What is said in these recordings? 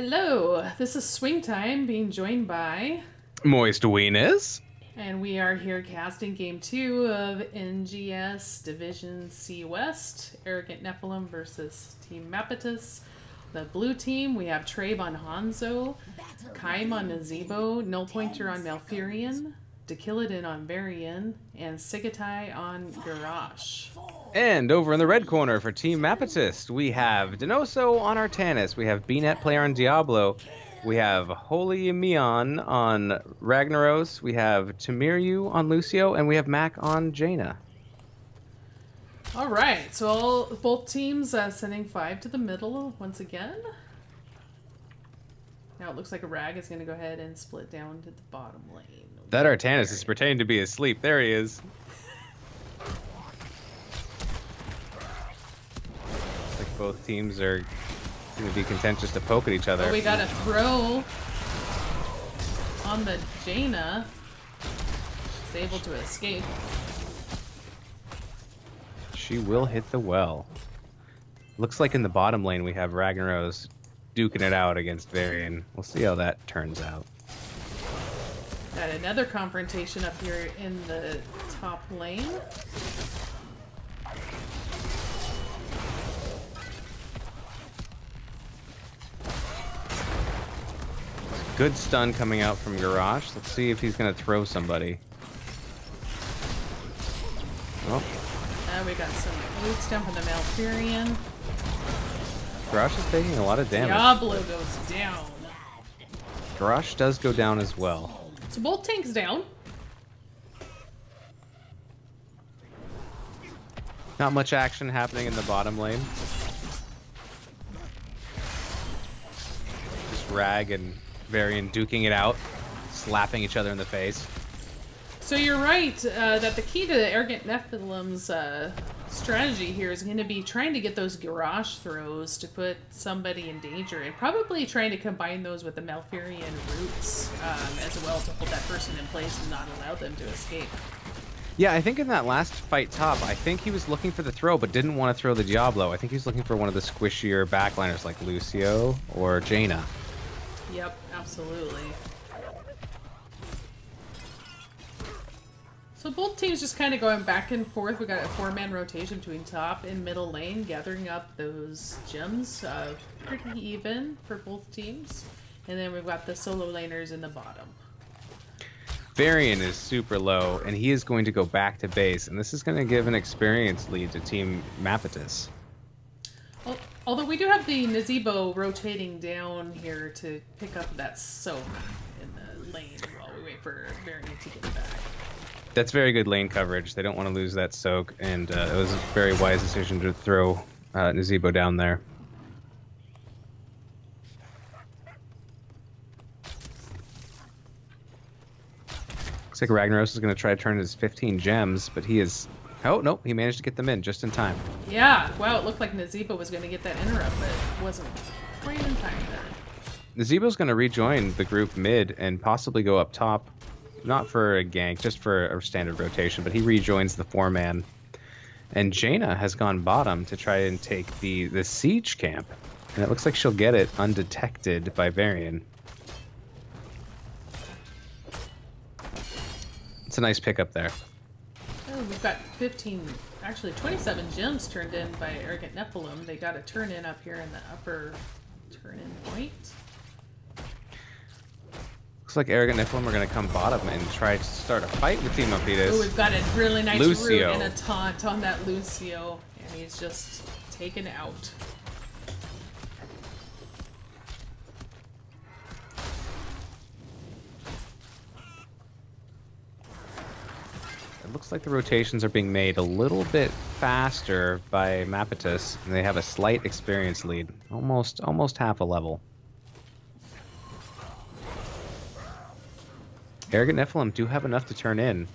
Hello, this is SwingTime, being joined by... MoistWenis. And we are here casting Game 2 of NGS Division C West, Arrogant Nephalem versus Team Mapitas. The blue team, we have Trave on Hanzo, Kaim on Nazebo, Null Pointer on Malfurion, Dakilidin on Varian, and Sigatai on Garrosh. And over in the red corner for Team Mapitas, we have Denoso on Artanis, we have BNet player on Diablo, we have Holy Mion on Ragnaros, we have Tamiryu on Lucio, and we have Mac on Jaina. Alright, so both teams sending 5 to the middle once again. Now it looks like a Rag is going to go ahead and split down to the bottom lane. That Artanis is pretending to be asleep. There he is. Looks like both teams are going to be content just to poke at each other. Oh, we got a throw on the Jaina. She's able to escape. She will hit the well. Looks like in the bottom lane we have Ragnaros duking it out against Varian. We'll see how that turns out. Got another confrontation up here in the top lane. Good stun coming out from Garrosh. Let's see if he's going to throw somebody. Oh. We got some boots down from the Malfurion. Garrosh is taking a lot of damage. Diablo goes down. Garrosh does go down as well. So both tanks down. Not much action happening in the bottom lane. Just Rag and Varian duking it out, slapping each other in the face. So you're right that the key to the Arrogant Nephilem's strategy here is going to be trying to get those Garrosh throws to put somebody in danger, and probably trying to combine those with the Malfurion roots as well to hold that person in place and not allow them to escape. Yeah, I think in that last fight top, I think he was looking for the throw but didn't want to throw the Diablo. I think he was looking for one of the squishier backliners like Lucio or Jaina. Yep, absolutely. So both teams just kind of going back and forth. We got a 4-man rotation between top and middle lane, gathering up those gems pretty even for both teams. And then we've got the solo laners in the bottom. Varian is super low, and he is going to go back to base, and this is going to give an experience lead to Team Mapitas. Although we do have the Nazebo rotating down here to pick up that soak in the lane while we wait for Varian to get back. That's very good lane coverage. They don't want to lose that soak, and it was a very wise decision to throw Nazebo down there. Looks like Ragnaros is going to try to turn his 15 gems, but he is... Oh, nope, he managed to get them in just in time. Yeah, wow, it looked like Nazebo was going to get that interrupt, but it wasn't quite in time there. Nazebo's going to rejoin the group mid and possibly go up top. Not for a gank, just for a standard rotation, but he rejoins the 4-man. And Jaina has gone bottom to try and take the siege camp. And it looks like she'll get it undetected by Varian. It's a nice pickup there. Oh, we've got 15, actually 27 gems turned in by Arrogant Nephalem. They got a turn in up here in the upper turn-in point. Looks like Arrogant Nephalem are going to come bottom and try to start a fight with Team Mapitas. Oh, we've got a really nice Lucio. root and a taunt on that Lucio, and he's just taken out. It looks like the rotations are being made a little bit faster by Mapitas, and they have a slight experience lead, almost half a level. Arrogant Nephalem do have enough to turn in.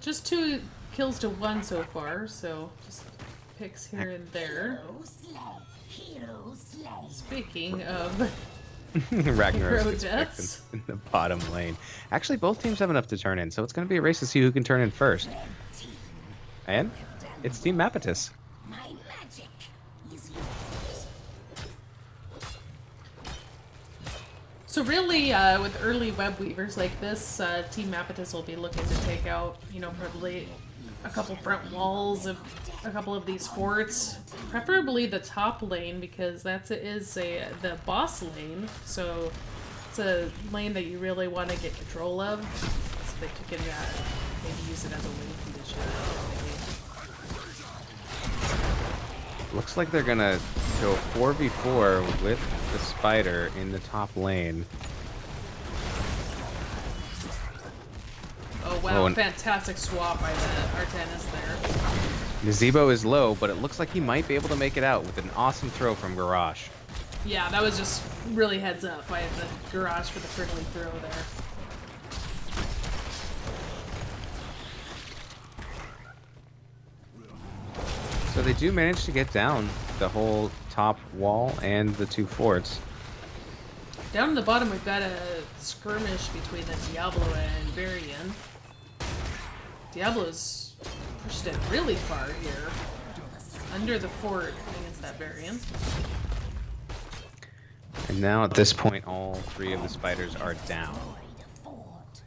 Just 2 kills to 1 so far, so just picks here and there. Speaking of Ragnaros hero deaths in the bottom lane. Actually, both teams have enough to turn in, so it's going to be a race to see who can turn in first. And it's Team Mapitas. So really, with early web weavers like this, Team Mapitas will be looking to take out, you know, probably a couple front walls of a couple of these forts, preferably the top lane because the boss lane. So it's a lane that you really want to get control of, so that you can maybe use it as a win condition. Looks like they're gonna go 4v4 with the spider in the top lane. Oh wow, fantastic swap by the Artanis there. Nazebo is low, but it looks like he might be able to make it out with an awesome throw from Garrosh. Yeah, that was just really heads up by the Garrosh for the friendly throw there. So they do manage to get down the whole top wall and the two forts. Down in the bottom, we've got a skirmish between the Diablo and Varian. Diablo's pushed it really far here, under the fort against that Varian. And now at this point, all three of the spiders are down. Looks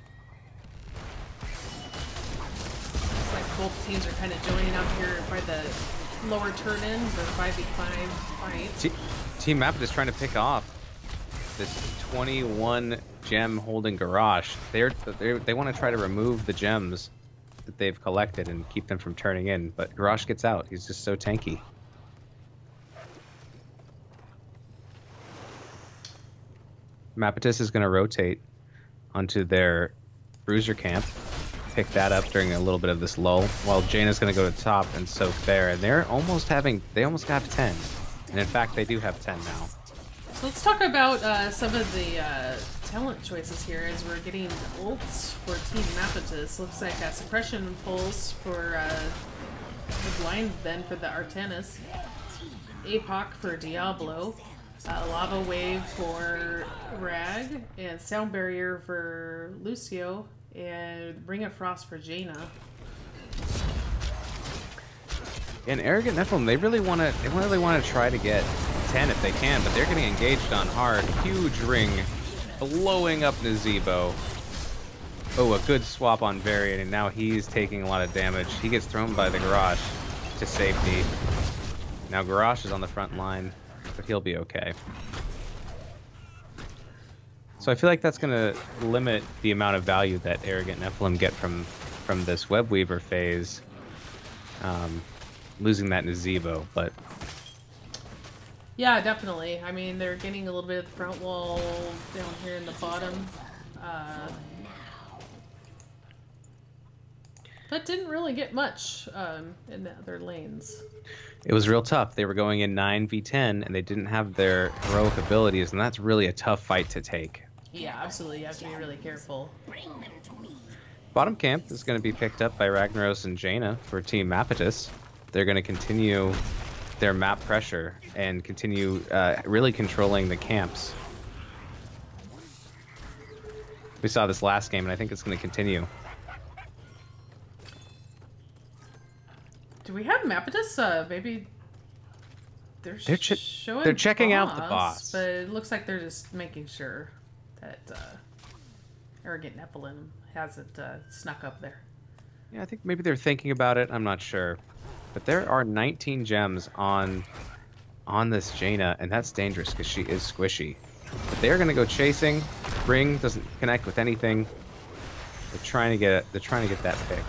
like both teams are kind of joining up here by the lower turn-in for 5v5 fight. Team Mapit is trying to pick off this 21 gem holding Garrosh. They want to try to remove the gems that they've collected and keep them from turning in, but Garrosh gets out. He's just so tanky. Mapitas is going to rotate onto their bruiser camp, pick that up during a little bit of this lull, while Jaina's going to go to top and soak there, and they almost have 10, and in fact they do have 10 now. So let's talk about some of the talent choices here as we're getting ults for Team Mapitas. Looks like a suppression pulse for the blind then for the Artanis, APOC for Diablo, Lava Wave for Rag, and Sound Barrier for Lucio, and Ring of Frost for Jaina. And Arrogant Nephalem, they really want to try to get 10 if they can, but they're getting engaged on hard. Huge ring blowing up Nazebo. Oh, a good swap on Varian, and now he's taking a lot of damage. He gets thrown by the Garrosh to safety. Now Garrosh is on the front line, but he'll be okay. So I feel like that's going to limit the amount of value that Arrogant Nephalem get from this Web Weaver phase. Losing that Nazebo, but yeah, definitely. I mean, they're getting a little bit of the front wall down here in the bottom, but didn't really get much in the other lanes. It was real tough. They were going in 9v10, and they didn't have their heroic abilities, and that's really a tough fight to take. Yeah, absolutely. You have to be really careful. Bottom camp is going to be picked up by Ragnaros and Jaina for Team Mapitas. They're going to continue their map pressure and continue really controlling the camps. We saw this last game, and I think it's going to continue. Do we have Mapitas? Maybe they're showing they're checking boss, out the boss, but it looks like they're just making sure that Arrogant Nephalem hasn't snuck up there. Yeah, I think maybe they're thinking about it. I'm not sure. But there are 19 gems on this Jaina, and that's dangerous because she is squishy. But they're gonna go chasing. Ring doesn't connect with anything. They're trying to get that pick.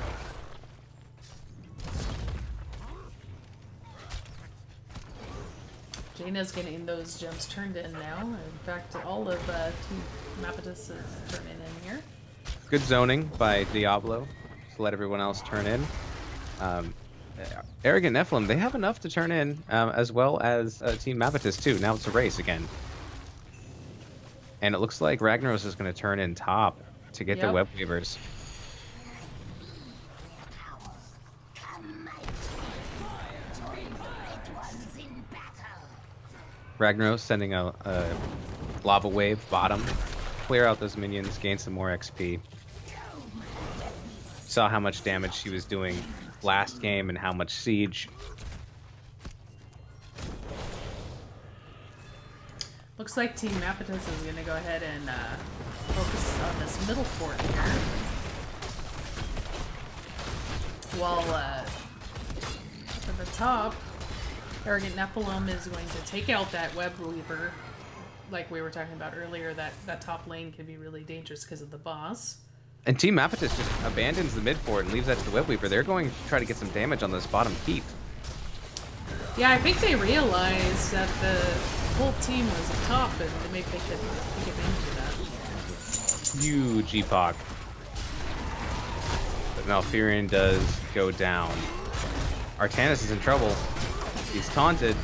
Jaina's getting those gems turned in now. In fact, all of Team Mapitas is turning in here. Good zoning by Diablo to let everyone else turn in. Arrogant Nephalem, they have enough to turn in, as well as Team Mapitas too. Now it's a race again. And it looks like Ragnaros is going to turn in top to get the Web Weavers. Ragnaros sending a lava wave bottom. Clear out those minions, gain some more XP. Saw how much damage she was doing last game and how much siege. Looks like Team Mapitas is going to go ahead and focus on this middle fort here. While at the top, Arrogant Nephalem is going to take out that Web Weaver. Like we were talking about earlier, that top lane can be really dangerous because of the boss. And Team Mapitas just abandons the mid fort and leaves that to the Web Weaver. They're going to try to get some damage on this bottom keep. Yeah, I think they realized that the whole team was up top, and maybe they could take advantage of that. Huge epoch. But Malfurion does go down. Artanis is in trouble. He's taunted.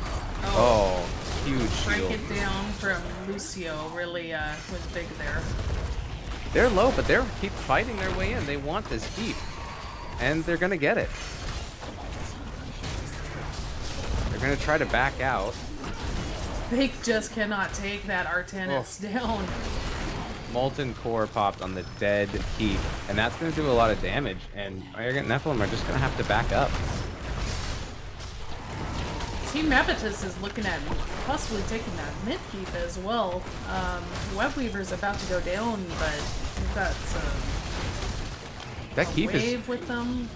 Oh, huge shield. Break it down from Lucio really was big there. They're low, but they're keep fighting their way in. They want this keep. And they're going to get it. They're going to try to back out. They just cannot take that Artanis down. Molten Core popped on the dead keep, and that's going to do a lot of damage, and Arrogant Nephalem are just going to have to back up. Team Mapitas is looking at possibly taking that mid keep as well. Web Weaver's about to go down, but we've got some that keep wave with them.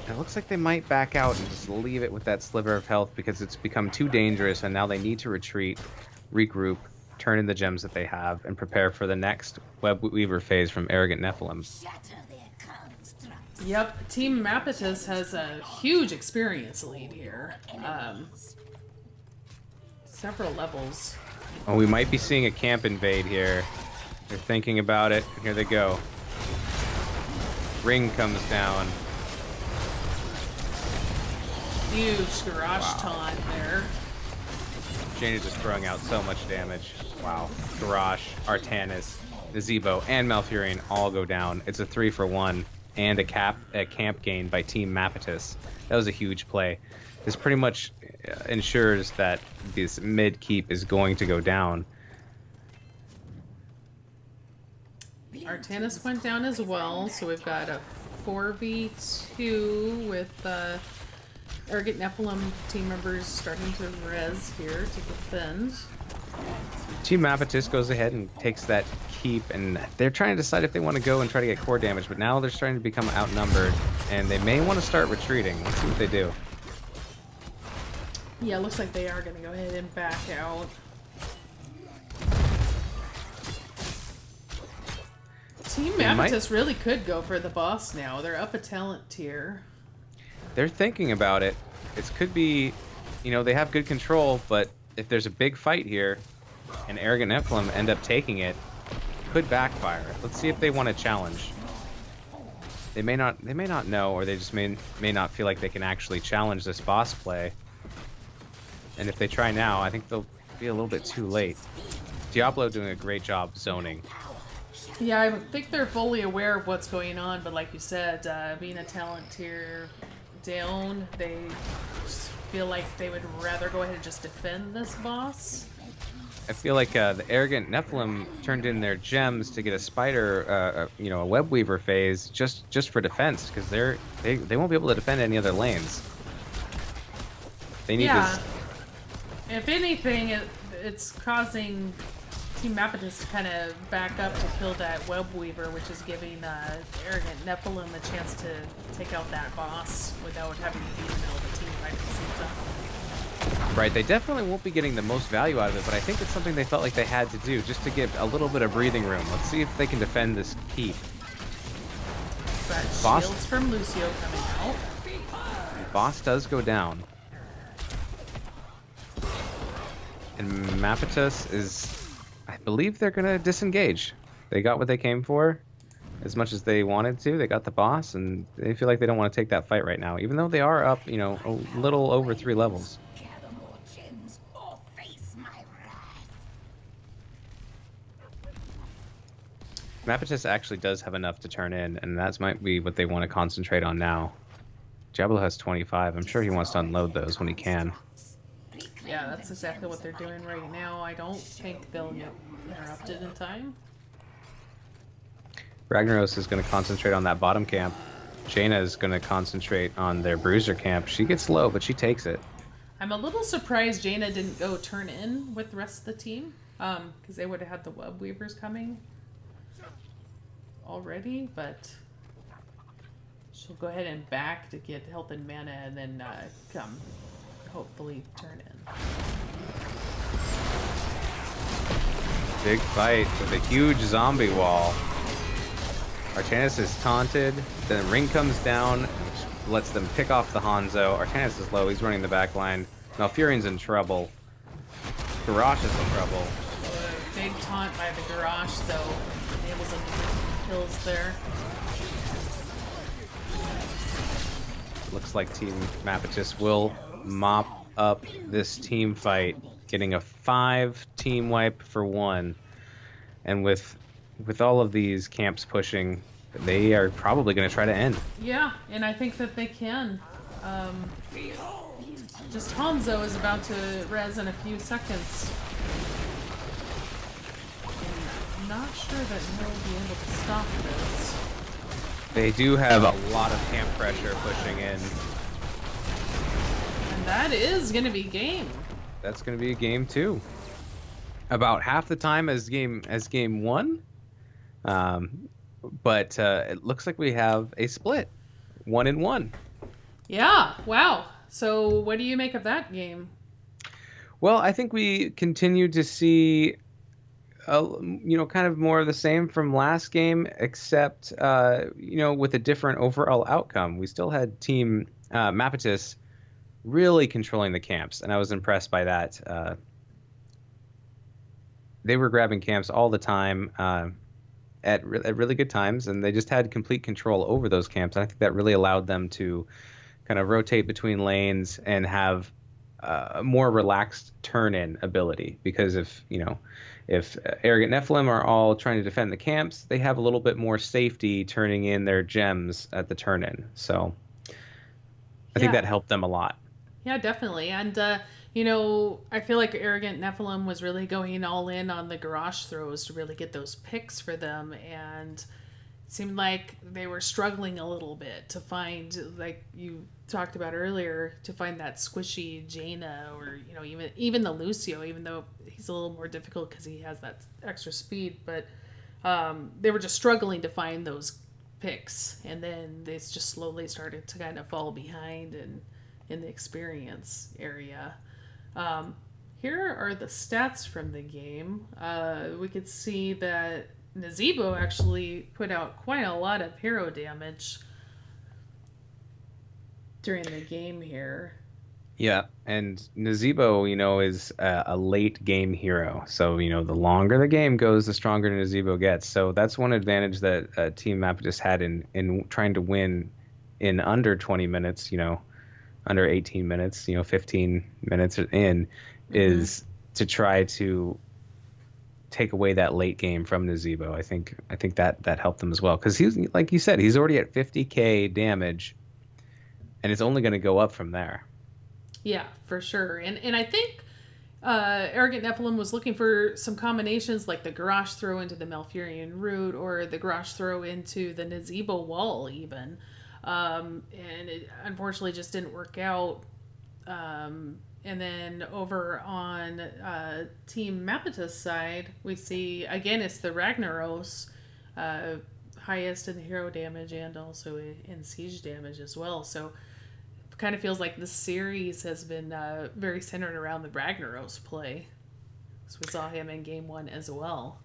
It looks like they might back out and just leave it with that sliver of health because it's become too dangerous, and now they need to retreat, regroup, turn in the gems that they have, and prepare for the next Web Weaver phase from Arrogant Nephalem. Yep, Team Mapitas has a huge experience lead here. Several levels. Oh, we might be seeing a camp invade here. They're thinking about it. Here they go. Ring comes down. Huge garage taunt there. Jaina just throwing out so much damage. Wow. Garage, Artanis, Nazebo, and Malfurion all go down. It's a 3-for-1 and a camp gain by Team Mapitas. That was a huge play. This pretty much ensures that this mid keep is going to go down. Artanis went down as well, so we've got a 4v2 with Arrogant Nephalem team members starting to res here to defend. Team Mapitas goes ahead and takes that keep, and they're trying to decide if they want to go and try to get core damage, but now they're starting to become outnumbered, and they may want to start retreating. Let's see what they do. Yeah, looks like they are going to go ahead and back out. Team Mapitas really could go for the boss now. They're up a talent tier. They're thinking about it. It could be, you know, they have good control, but if there's a big fight here and Arrogant Nephalem end up taking it, could backfire. Let's see if they want to challenge. They may not know, or they just may not feel like they can actually challenge this boss play. And if they try now, I think they'll be a little bit too late. Diablo doing a great job zoning. Yeah, I think they're fully aware of what's going on, but like you said, being a talent tier down, they feel like they would rather go ahead and just defend this boss. I feel like the Arrogant Nephalem turned in their gems to get a spider, you know, a Web Weaver phase just for defense, because they won't be able to defend any other lanes. They need this. If anything, it's causing Team Mapitas to kind of back up to kill that Web Weaver, which is giving Arrogant Nephalem a chance to take out that boss without having to be in the middle of the team fight at the same time. Right, they definitely won't be getting the most value out of it, but I think it's something they felt like they had to do just to give a little bit of breathing room. Let's see if they can defend this keep. Got shields from Lucio coming out. Boss does go down. And Mapitas is, I believe they're going to disengage. They got what they came for as much as they wanted to. They got the boss, and they feel like they don't want to take that fight right now, even though they are up, you know, a little over 3 levels. Mapitas actually does have enough to turn in, and that might be what they want to concentrate on now. Diablo has 25. I'm sure he wants to unload those when he can. Yeah, that's exactly what they're doing right now. I don't think they'll get interrupted in time. Ragnaros is going to concentrate on that bottom camp. Jaina is going to concentrate on their bruiser camp. She gets low, but she takes it. I'm a little surprised Jaina didn't go turn in with the rest of the team, because they would have had the web weavers coming already, but she'll go ahead and back to get health and mana and then come hopefully turn in. Big fight with a huge zombie wall. Artanis is taunted, then Ring comes down, which lets them pick off the Hanzo. Artanis is low, he's running the back line. Malfurion's in trouble. Garrosh is in trouble. Big taunt by the Garrosh, though, enables them to get some kills there. Looks like Team Mapitas will mop up this team fight, getting a 5-team wipe for 1. And with all of these camps pushing, they are probably going to try to end. Yeah, and I think that they can. Just Hanzo is about to res in a few seconds. I'm not sure that he'll be able to stop this. They do have a lot of camp pressure pushing in. And that is going to be game. That's going to be a game 2. About half the time as game 1. But it looks like we have a split. 1-1. Yeah, wow. So what do you make of that game? Well, I think we continue to see, kind of more of the same from last game, except, with a different overall outcome. We still had Team Mapitas really controlling the camps, and I was impressed by that. They were grabbing camps all the time at really good times, and they just had complete control over those camps. And I think that really allowed them to kind of rotate between lanes and have a more relaxed turn-in ability. Because if Arrogant Nephalem are all trying to defend the camps, they have a little bit more safety turning in their gems at the turn-in. So I think that helped them a lot. Yeah, definitely. And I feel like Arrogant Nephalem was really going all in on the Garrosh throws to really get those picks for them, and it seemed like they were struggling a little bit to find, like you talked about earlier, to find that squishy Jaina, or even the Lucio, even though he's a little more difficult because he has that extra speed. But they were just struggling to find those picks, and then they just slowly started to kind of fall behind and in the experience area. Here are the stats from the game. We could see that Nazeebo actually put out quite a lot of hero damage during the game here. Yeah, and Nazeebo, is a late game hero. So, the longer the game goes, the stronger Nazeebo gets. So that's one advantage that Team Mapitas had in trying to win in under 20 minutes, under 18 minutes, 15 minutes in, is to try to take away that late game from Nazeebo. I think that helped them as well, because he's, like you said, he's already at 50k damage, and it's only going to go up from there. Yeah, for sure. And I think Arrogant Nephalem was looking for some combinations like the Garrosh throw into the Malfurion root, or the Garrosh throw into the Nazeebo wall even. And it unfortunately just didn't work out. And then over on Team Mapitas side, we see, again, it's the Ragnaros, highest in hero damage and also in siege damage as well. So it kind of feels like this series has been very centered around the Ragnaros play. So we saw him in game 1 as well.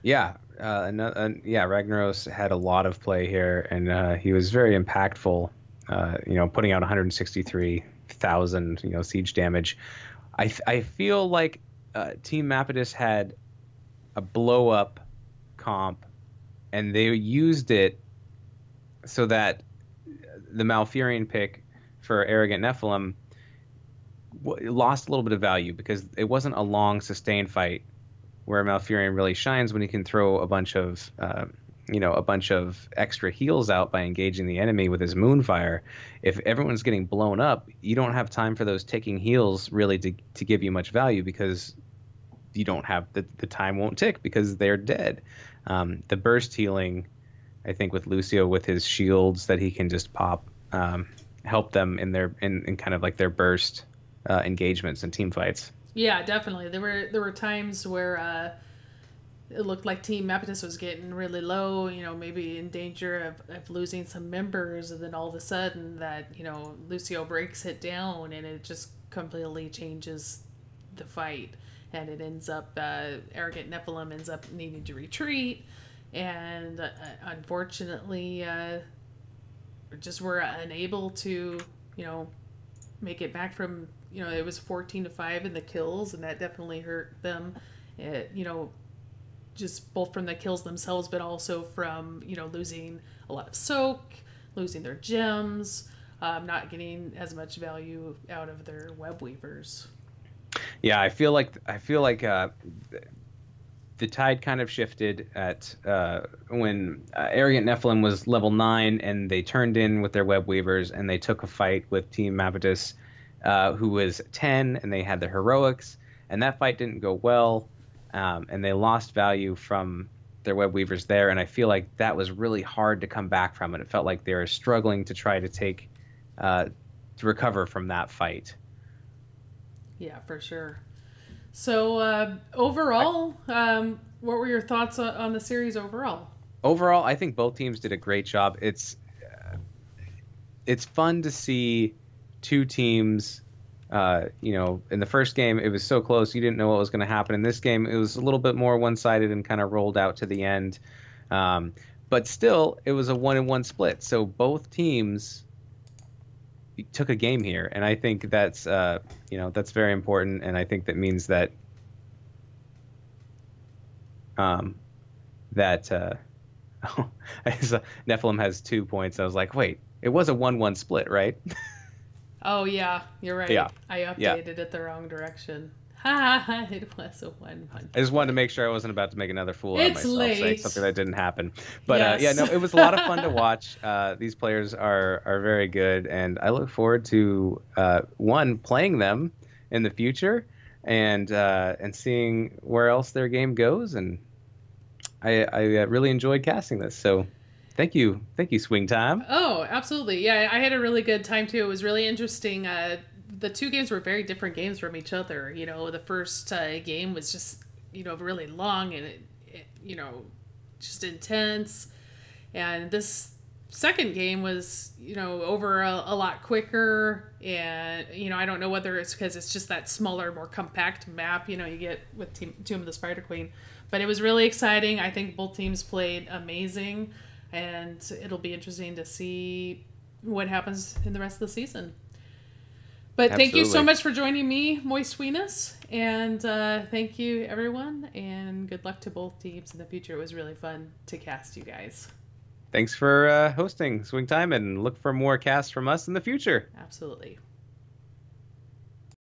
Yeah, Ragnaros had a lot of play here, and he was very impactful, putting out 163,000, siege damage. I feel like Team Mapitas had a blow-up comp, and they used it so that the Malfurion pick for Arrogant Nephalem lost a little bit of value, because it wasn't a long, sustained fight where Malfurion really shines when he can throw a bunch of extra heals out by engaging the enemy with his Moonfire. If everyone's getting blown up, you don't have time for those ticking heals really to give you much value, because you don't have the time won't tick because they're dead. The burst healing, I think, with Lucio with his shields that he can just pop, help them in kind of like their burst engagements and team fights. Yeah, definitely. There were times where it looked like Team Mapitas was getting really low, maybe in danger of losing some members, and then all of a sudden that, Lucio breaks it down and it just completely changes the fight. And it ends up, Arrogant Nephalem ends up needing to retreat, and unfortunately, just were unable to, make it back from, it was 14-5 in the kills, and that definitely hurt them. It, just both from the kills themselves, but also from, losing a lot of soak, losing their gems, not getting as much value out of their web weavers. Yeah, I feel like the tide kind of shifted at when Arrogant Nephilim was level 9, and they turned in with their web weavers, and they took a fight with Team Mapitas, who was 10, and they had the heroics, and that fight didn't go well, and they lost value from their web weavers there, and I feel like that was really hard to come back from, and it felt like they were struggling to try to to recover from that fight. Yeah, for sure. So overall, what were your thoughts on the series overall? Overall, I think both teams did a great job. It's fun to see two teams. In the first game, it was so close, you didn't know what was going to happen. In this game, it was a little bit more one-sided and kind of rolled out to the end. But still, it was a 1-1 split. So both teams took a game here, and I think that's that's very important, and I think that means that Nephilim has 2 points. I was like, wait, it was a 1-1 split, right? Oh yeah, you're right. Yeah. I updated it the wrong direction. Ha! It was a 1-1. I just wanted to make sure I wasn't about to make another fool out of myself, saying something that didn't happen. But yes. It was a lot of fun to watch. These players are very good, and I look forward to playing them in the future, and seeing where else their game goes. And I really enjoyed casting this. So thank you, SwingTime. Oh, absolutely. Yeah, I had a really good time too. It was really interesting. The two games were very different games from each other. The first game was just, really long and it just intense. And this second game was, over a lot quicker. And, I don't know whether it's because it's just that smaller, more compact map, you get with Tomb of the Spider Queen. But it was really exciting. I think both teams played amazing. And it'll be interesting to see what happens in the rest of the season. But Thank you so much for joining me, MoistWenis. And thank you, everyone. And good luck to both teams in the future. It was really fun to cast you guys. Thanks for hosting SwingTime, and look for more casts from us in the future. Absolutely.